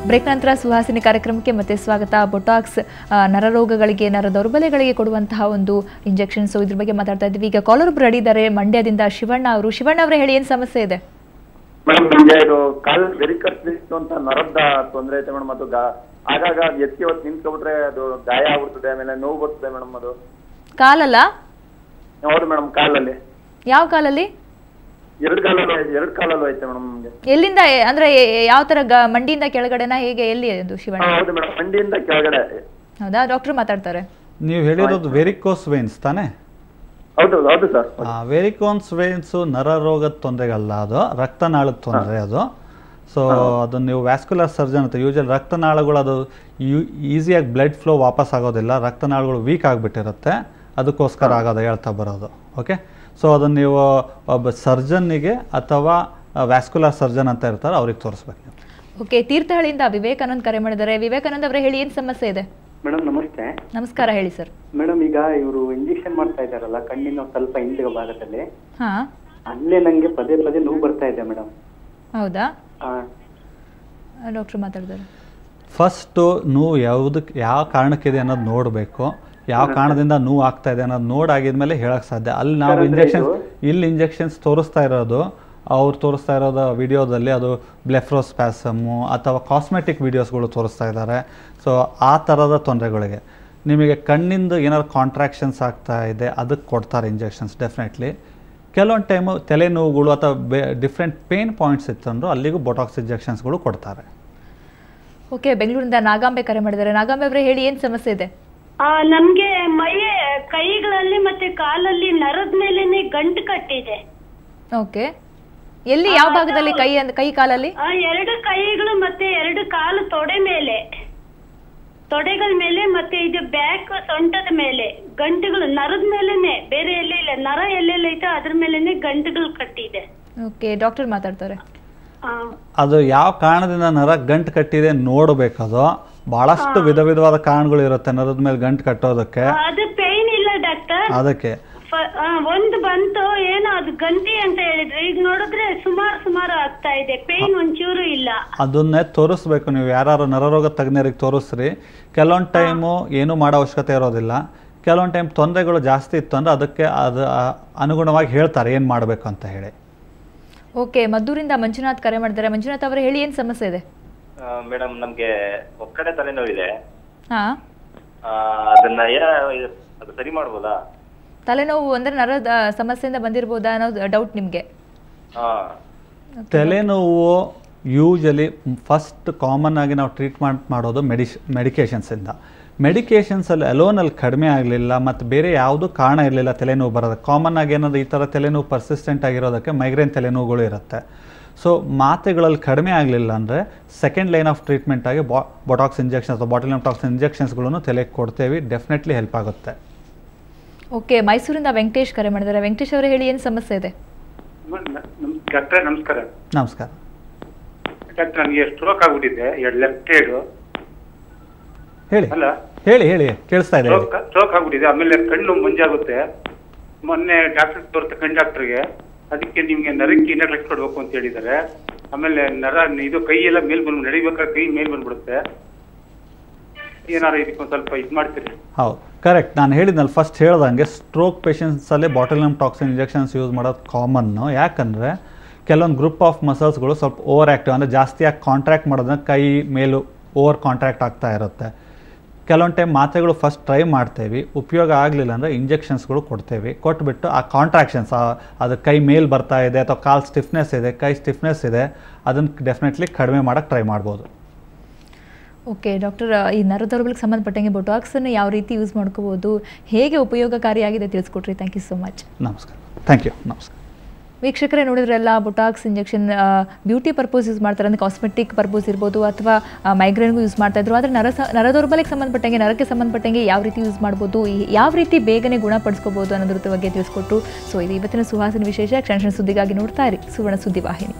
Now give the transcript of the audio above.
Break ನಂತರ ಸುಹಾಸಿನಿ ಕಾರ್ಯಕ್ರಮಕ್ಕೆ ಮತ್ತೆ ಸ್ವಾಗತ. ಬೊಟಾಕ್ಸ್ ನರರೋಗಗಳಿಗೆ ನರ ದೌರ್ಬಲ್ಯಗಳಿಗೆ ಕೊಡುವಂತಹ ಒಂದು ಇಂಜೆಕ್ಷನ್. ಸೊ ಇದ್ರ ಬಗ್ಗೆ ಮಾತಾಡ್ತಾ ಇದ್ವಿ. ಈಗ ಕಾಲರ್ ಒಬ್ರು ರೆಡಿ ಇದ್ದಾರೆ, ಮಂಡ್ಯದಿಂದ ಶಿವಣ್ಣ ಅವರು. ಶಿವಣ್ಣ ಅವರೇ ಹೇಳಿ, ಏನು ಸಮಸ್ಯೆ ಇದೆ? ಮೇಡಮ್ ನಮಗೆ ಇದು ಕಾಲ್ ಬೆರಿಕಟ್ಟಿತ್ತು ಅಂತ ನರದ ತೊಂದರೆ ಐತೆ ಮೇಡಮ್. ಅದು ಆಗಾಗ ಎತ್ತಿ ಹೊತ್ತು ನಿಂತ್ಕೊಬಿಟ್ರೆ ಅದು ಗಾಯ ಆಗ್ಬಿಡ್ತದೆ, ಆಮೇಲೆ ನೋವು ಬರ್ತದೆ ಮೇಡಮ್. ಅದು ಕಾಲಲ್ಲ? ಹೌದು ಮೇಡಮ್, ಕಾಲಲ್ಲಿ. ಯಾವ ಕಾಲಲ್ಲಿ? ಎರಡು ಕಾಲಲ್ಲೂ ಐತೆ ಮೇಡಮ್ ನಮ್ಗೆ. ಎಲ್ಲಿಂದ ಅಂದ್ರೆ ಯಾವ ತರ ಮಂಡಿಯಿಂದ ಕೆಳಗಡೆನಾ ಹೇಗೆ, ಎಲ್ಲಿ ಅದು ಶಿವಣ್ಣ? ಹೌದು ಮೇಡಮ್, ಮಂಡಿಯಿಂದ ಕೆಳಗಡೆ. ಹೌದಾ, ಡಾಕ್ಟರ್ ಮಾತಾಡ್ತಾರೆ. ನೀವು ಹೇಳಿರೋದು ವೆರಿಕೋಸ್ ವೇನ್ಸ್ ತಾನೇ? ಹೌದು ಹೌದು ಸರ್. ವೆರಿಕೋಸ್ ವೇನ್ಸ್ ನರರೋಗದ ತೊಂದರೆಗಲ್ಲ, ಅದು ರಕ್ತನಾಳದ ತೊಂದರೆ ಅದು. ಸೊ ಅದನ್ನು ನೀವು ವ್ಯಾಸ್ಕ್ಯುಲರ್ ಸರ್ಜನ್ ಅಂತ, ಯೂಶಲಿ ರಕ್ತನಾಳಗಳು ಅದು ಈಸಿಯಾಗಿ ಬ್ಲಡ್ ಫ್ಲೋ ವಾಪಸ್ ಆಗೋದಿಲ್ಲ, ರಕ್ತನಾಳಗಳು ವೀಕ್ ಆಗಿಬಿಟ್ಟಿರುತ್ತೆ, ಅದಕ್ಕೋಸ್ಕರ ಆಗೋದು ಹೇಳ್ತಾ ಬರೋದು. ಓಕೆ, ಸೊ ಅದನ್ನು ನೀವು ಒಬ್ಬ ಸರ್ಜನ್ನಿಗೆ ಅಥವಾ ವ್ಯಾಸ್ಕ್ಯುಲರ್ ಸರ್ಜನ್ ಅಂತ ಇರ್ತಾರೆ, ಅವ್ರಿಗೆ ತೋರಿಸ್ಬೇಕು. ಓಕೆ, ತೀರ್ಥಹಳ್ಳಿಯಿಂದ ವಿವೇಕಾನಂದ್ ಕರೆ ಮಾಡಿದ್ದಾರೆ. ವಿವೇಕಾನಂದ್ ಅವರೇ ಹೇಳಿ, ಏನು ಸಮಸ್ಯೆ ಇದೆ? ಮೇಡಮ್ ನಮಸ್ತೆ. ನಮಸ್ಕಾರ, ಹೇಳಿ ಸರ್. ಮೇಡಮ್ ಈಗ ಇವರು ಇಂಜೆಕ್ಷನ್ ಮಾಡ್ತಾ ಇದ್ದಾರಲ್ಲ ಕಣ್ಣಿನ ಸ್ವಲ್ಪ ಹಿಂದಿನ ಭಾಗದಲ್ಲಿ, ಹಾ, ಅಲ್ಲೇ ನಂಗೆ ಪದೇ ಪದೇ ನೋವು ಬರ್ತಾ ಇದೆ ಮೇಡಮ್. ಹೌದಾ? ಡಾಕ್ಟರ್ ಮಾತಾಡಿದ್ದಾರೆ. ಫಸ್ಟು ನೋವು ಯಾವ ಕಾರಣಕ್ಕಿದೆ ಅನ್ನೋದು ನೋಡಬೇಕು, ಯಾವ ಕಾರಣದಿಂದ ನೋವು ಆಗ್ತಾ ಇದೆ ಅನ್ನೋದು ನೋಡಾಗಿದ್ಮೇಲೆ ಹೇಳಕ್ಕೆ ಸಾಧ್ಯ. ಅಲ್ಲಿ ನಾವು ಇಂಜೆಕ್ಷನ್ಸ್ ತೋರಿಸ್ತಾ ಇರೋದು, ಅವ್ರು ತೋರಿಸ್ತಾ ಇರೋದು ವಿಡಿಯೋದಲ್ಲಿ ಅದು ಬ್ಲೆಫ್ರೋಸ್ಪ್ಯಾಸಮ್ಮು ಅಥವಾ ಕಾಸ್ಮೆಟಿಕ್ ವಿಡಿಯೋಸ್ಗಳು ತೋರಿಸ್ತಾ ಇದ್ದಾರೆ. ಸೊ ಆ ಥರದ ತೊಂದರೆಗಳಿಗೆ ನಿಮಗೆ ಕಣ್ಣಿಂದ ಏನಾದ್ರು ಕಾಂಟ್ರಾಕ್ಷನ್ಸ್ ಆಗ್ತಾ ಇದೆ, ಅದಕ್ಕೆ ಕೊಡ್ತಾರೆ ಇಂಜೆಕ್ಷನ್ಸ್ ಡೆಫಿನೆಟ್ಲಿ. ಕೆಲವೊಂದು ಟೈಮು ತಲೆನೋವುಗಳು ಅಥವಾ ಡಿಫ್ರೆಂಟ್ ಪೇನ್ ಪಾಯಿಂಟ್ಸ್ ಇತ್ತಂದ್ರೂ ಅಲ್ಲಿಗೂ ಬೊಟಾಕ್ಸ್ ಇಂಜೆಕ್ಷನ್ಸ್ಗಳು ಕೊಡ್ತಾರೆ. ಓಕೆ, ಬೆಂಗಳೂರಿಂದ ನಾಗಾಂಬೆ ಕರೆ ಮಾಡಿದ್ದಾರೆ. ನಾಗಾಂಬೆ ಅವರೇ ಹೇಳಿ, ಏನು ಸಮಸ್ಯೆ ಇದೆ? ನಮ್ಗೆ ಕೈಗಳಲ್ಲಿ ಮತ್ತೆ ಕಾಲಲ್ಲಿ ನರದ ಮೇಲೆನೆ ಗಂಟು ಕಟ್ಟಿದೆ. ಓಕೆ, ಎಲ್ಲಿ, ಯಾವ ಭಾಗದಲ್ಲಿ? ಕೈ ಕಾಲಲ್ಲಿ? ಎರಡು ಕೈಗಳು ಮತ್ತೆ ಎರಡು ಕಾಲು ತೊಡೆಗಳ ಮೇಲೆ ಮತ್ತೆ ಇದು ಬ್ಯಾಕ್ ಸೊಂಟದ ಮೇಲೆ ಗಂಟುಗಳು, ನರದ ಮೇಲೆನೆ, ಬೇರೆ ಎಲ್ಲೆಲ್ಲ ನರ ಎಲ್ಲೆಲ್ಲ ಐತೆ ಅದ್ರ ಮೇಲೆನೆ ಗಂಟುಗಳು ಕಟ್ಟಿದೆ. ಓಕೆ, ಡಾಕ್ಟರ್ ಮಾತಾಡ್ತಾರೆ. ಅದು ಯಾವ ಕಾರಣದಿಂದ ನರ ಗಂಟು ಕಟ್ಟಿದೆ ನೋಡಬೇಕದು. ಬಹಳಷ್ಟು ವಿಧವಾದ ಕಾರಣಗಳು ಇರುತ್ತೆ ನರದ ಮೇಲೆ ಗಂಟು ಕಟ್ಟೋದಕ್ಕೆ. ಅದು ಪೇನ್ ಇಲ್ಲ ಡಾಕ್ಟರ್, ಅದಕ್ಕೆ ಒಂದು ಬಂತು ಏನೋ ಅದು ಗಂಟಿ ಅಂತ ಹೇಳಿದ್ರೆ, ಈಗ ನೋಡಿದ್ರೆ ಸುಮಾರು ಆಗ್ತಾ ಇದೆ, ಪೇನ್ ಒಂಚೂರು ಇಲ್ಲ. ಅದನ್ನೇ ತೋರಿಸ್ಬೇಕು ನೀವು, ಯಾರು ನರರೋಗ ತಜ್ಞರಿಗೆ ತೋರಿಸ್ರಿ. ಕೆಲವೊಂದು ಟೈಮು ಏನು ಮಾಡೋ ಅವಶ್ಯಕತೆ ಇರೋದಿಲ್ಲ. ಕೆಲವೊಂದು ಟೈಮ್ ತೊಂದರೆಗಳು ಜಾಸ್ತಿ ಇತ್ತು ಅಂದರೆ ಅದಕ್ಕೆ ಅದು ಅನುಗುಣವಾಗಿ ಹೇಳ್ತಾರೆ ಏನು ಮಾಡಬೇಕು ಅಂತ ಹೇಳಿ. ಓಕೆ, ಮದ್ದೂರಿಂದ ಮಂಜುನಾಥ್ ಕರೆ ಮಾಡಿದ್ದಾರೆ. ಮಂಜುನಾಥ್ ಅವರೇ ಹೇಳಿ, ಏನು ಸಮಸ್ಯೆ ಇದೆ? ಮೇಡಮ್ ನಮ್ಗೆ ಒಕ್ಕಡೆ ತಲೆನೋವಿದೆ. ಹಾ, ಅದನ್ನ ಅದು ಸರಿ ಮಾಡ್ಬೋದಾ? ತಲೆನೋವು ಅಂದ್ರೆ ನರದ ಸಮಸ್ಯೆಯಿಂದ ಬಂದಿರಬಹುದಾ ಅನ್ನೋದು ಡೌಟ್ ನಿಮಗೆ? ತಲೆನೋವು ಯೂಶಲಿ ಫಸ್ಟ್ ಕಾಮನ್ ಆಗಿ ನಾವು ಟ್ರೀಟ್ಮೆಂಟ್ ಮಾಡೋದು ಮೆಡಿಕೇಶನ್ಸಿಂದ. ಮೆಡಿಕೇಶನ್ಸಲ್ಲಿ ಅಲೋನಲ್ಲಿ ಕಡಿಮೆ ಆಗಲಿಲ್ಲ ಮತ್ತು ಬೇರೆ ಯಾವುದೂ ಕಾರಣ ಇರಲಿಲ್ಲ ತಲೆನೋವು ಬರೋದು. ಕಾಮನ್ ಆಗಿ ಏನಾದರೂ ಈ ಥರ ತಲೆನೋವು ಪರ್ಸಿಸ್ಟೆಂಟ್ ಆಗಿರೋದಕ್ಕೆ ಮೈಗ್ರೇನ್ ತಲೆನೋವುಗಳು ಇರುತ್ತೆ. ಸೊ ಮಾತ್ರೆಗಳಲ್ಲಿ ಕಡಿಮೆ ಆಗಲಿಲ್ಲ ಅಂದರೆ ಸೆಕೆಂಡ್ ಲೈನ್ ಆಫ್ ಟ್ರೀಟ್ಮೆಂಟ್ ಆಗಿ ಬೊಟಾಕ್ಸ್ ಇಂಜೆಕ್ಷನ್ಸ್ ಅಥವಾ ಬಾಟುಲಿನಮ್ ಟಾಕ್ಸಿನ್ ಇಂಜೆಕ್ಷನ್ಸ್ಗಳನ್ನು ತಲೆಗೆ ಕೊಡ್ತೇವೆ, ಡೆಫಿನೆಟ್ಲಿ ಹೆಲ್ಪ್ ಆಗುತ್ತೆ. ಓಕೆ, ಮೈಸೂರಿಂದ ವೆಂಕಟೇಶ್ ಕರೆ ಮಾಡಿದ್ದಾರೆ. ವೆಂಕಟೇಶ್ ಅವರೇ ಹೇಳಿ, ಏನು ಸಮಸ್ಯೆ ಇದೆ? ಡಾಕ್ಟರ್ ನಮಸ್ಕಾರ. ನಮಸ್ಕಾರ ಡಾಕ್ಟರ್, ನನಗೆ ಸ್ಟ್ರೋಕ್ ಆಗ್ಬಿಟ್ಟಿದೆ, ಎರಡು ಲೆಫ್ಟ್ ಸೈಡ್. ಹೇಳಿ ಅಲ್ಲ, ಹೇಳಿ ಕೇಳಿಸ್ತಾ ಇದೆ. ಸ್ಟ್ರೋಕ್ ಆಗ್ಬಿಟ್ಟಿದೆ, ಆಮೇಲೆ ಕಣ್ಣು ಮಂಜಾಗುತ್ತೆ. ಮೊನ್ನೆ ಡಾಕ್ಟರ್ ತೋರಿಸ್ತಾ ಕಣ್ಣು ಡಾಕ್ಟರ್ಗೆ, ಅದಕ್ಕೆ ನಿಮ್ಗೆ ನರಕ್ಕೆ ಇಂಜೆಕ್ಷನ್ ಕೊಡ್ಬೇಕು ಅಂತ ಹೇಳಿದ್ದಾರೆ. ಆಮೇಲೆ ನರ ಇದು ಕೈ ಎಲ್ಲ ಮೇಲ್ ಬಂದು ನಡಿಬೇಕಾದ್ರೆ ಕೈ ಮೇಲ್ ಬಂದ್ಬಿಡುತ್ತೆ. ಏನಾರು ಇದಕ್ಕೆ ಸ್ವಲ್ಪ ಇದು ಮಾಡ್ತೀರಿ? ಹೌದು, ಕರೆಕ್ಟ್. ನಾನು ಹೇಳಿದ್ನಲ್ಲ ಫಸ್ಟ್ ಹೇಳ್ದಂಗೆ ಸ್ಟ್ರೋಕ್ ಪೇಷಂಟ್ಸಲ್ಲಿ ಬಾಟುಲಿನಮ್ ಟಾಕ್ಸಿನ್ ಇಂಜೆಕ್ಷನ್ಸ್ ಯೂಸ್ ಮಾಡೋದು ಕಾಮನ್ನು. ಯಾಕಂದರೆ ಕೆಲವೊಂದು ಗ್ರೂಪ್ ಆಫ್ ಮಸಲ್ಸ್ಗಳು ಸ್ವಲ್ಪ ಓವರ್ ಆ್ಯಕ್ಟಿವ್, ಅಂದರೆ ಜಾಸ್ತಿಯಾಗಿ ಕಾಂಟ್ರಾಕ್ಟ್ ಮಾಡೋದನ್ನ ಕೈ ಮೇಲೂ ಓವರ್ ಕಾಂಟ್ರಾಕ್ಟ್ ಆಗ್ತಾ ಇರುತ್ತೆ. ಕೆಲವೊಂದು ಟೈಮ್ ಮಾತ್ರೆಗಳು ಫಸ್ಟ್ ಟ್ರೈ ಮಾಡ್ತೇವೆ, ಉಪಯೋಗ ಆಗಲಿಲ್ಲ ಅಂದರೆ ಇಂಜೆಕ್ಷನ್ಸ್ಗಳು ಕೊಡ್ತೇವೆ. ಕೊಟ್ಬಿಟ್ಟು ಆ ಕಾಂಟ್ರಾಕ್ಷನ್ಸ್, ಅದು ಕೈ ಮೇಲ್ ಬರ್ತಾ ಇದೆ ಅಥವಾ ಕಾಲು ಸ್ಟಿಫ್ನೆಸ್ ಇದೆ, ಕೈ ಸ್ಟಿಫ್ನೆಸ್ ಇದೆ, ಅದನ್ನು ಡೆಫಿನೆಟ್ಲಿ ಕಡಿಮೆ ಮಾಡೋಕ್ಕೆ ಟ್ರೈ ಮಾಡ್ಬೋದು. ಓಕೆ ಡಾಕ್ಟರ್, ಈ ನರ ದೌರ್ಬಲ್ಯಕ್ಕೆ ಸಂಬಂಧಪಟ್ಟಂಗೆ ಬೊಟಾಕ್ಸನ್ನು ಯಾವ ರೀತಿ ಯೂಸ್ ಮಾಡ್ಕೋಬೋದು, ಹೇಗೆ ಉಪಯೋಗಕಾರಿಯಾಗಿದೆ ತಿಳಿಸ್ಕೊಟ್ರಿ. Thank you so much. ನಮಸ್ಕಾರ. Thank you. ನಮಸ್ಕಾರ. ವೀಕ್ಷಕರೇ, ನೋಡಿದ್ರೆಲ್ಲ botox injection beauty purpose use ಮಾಡ್ತಾರೆ, ಅಂದರೆ ಕಾಸ್ಮೆಟಿಕ್ ಪರ್ಪೋಸ್ ಇರ್ಬೋದು ಅಥವಾ ಮೈಗ್ರೇನ್ಗೂ ಯೂಸ್ ಮಾಡ್ತಾಯಿದ್ರು. ಆದರೆ ನರ ದೌರ್ಬಲ್ಯಕ್ಕೆ ಸಂಬಂಧಪಟ್ಟಂಗೆ, ನರಕ್ಕೆ ಸಂಬಂಧಪಟ್ಟಂಗೆ ಯಾವ ರೀತಿ ಯೂಸ್ ಮಾಡ್ಬೋದು, ಯಾವ ರೀತಿ ಬೇಗನೆ ಗುಣಪಡಿಸ್ಕೋಬೋದು ಅನ್ನೋದ್ರ ಬಗ್ಗೆ ತಿಳಿಸ್ಕೊಟ್ರು. ಸೊ ಇದು ಇವತ್ತಿನ ಸುಹಾಸಿನಿ ವಿಶೇಷ. ಕ್ಷಣ ಸುದ್ದಿಗಾಗಿ ನೋಡ್ತಾ ಇರಿ ಸುವರ್ಣ ಸುದ್ದಿವಾಹಿನಿ.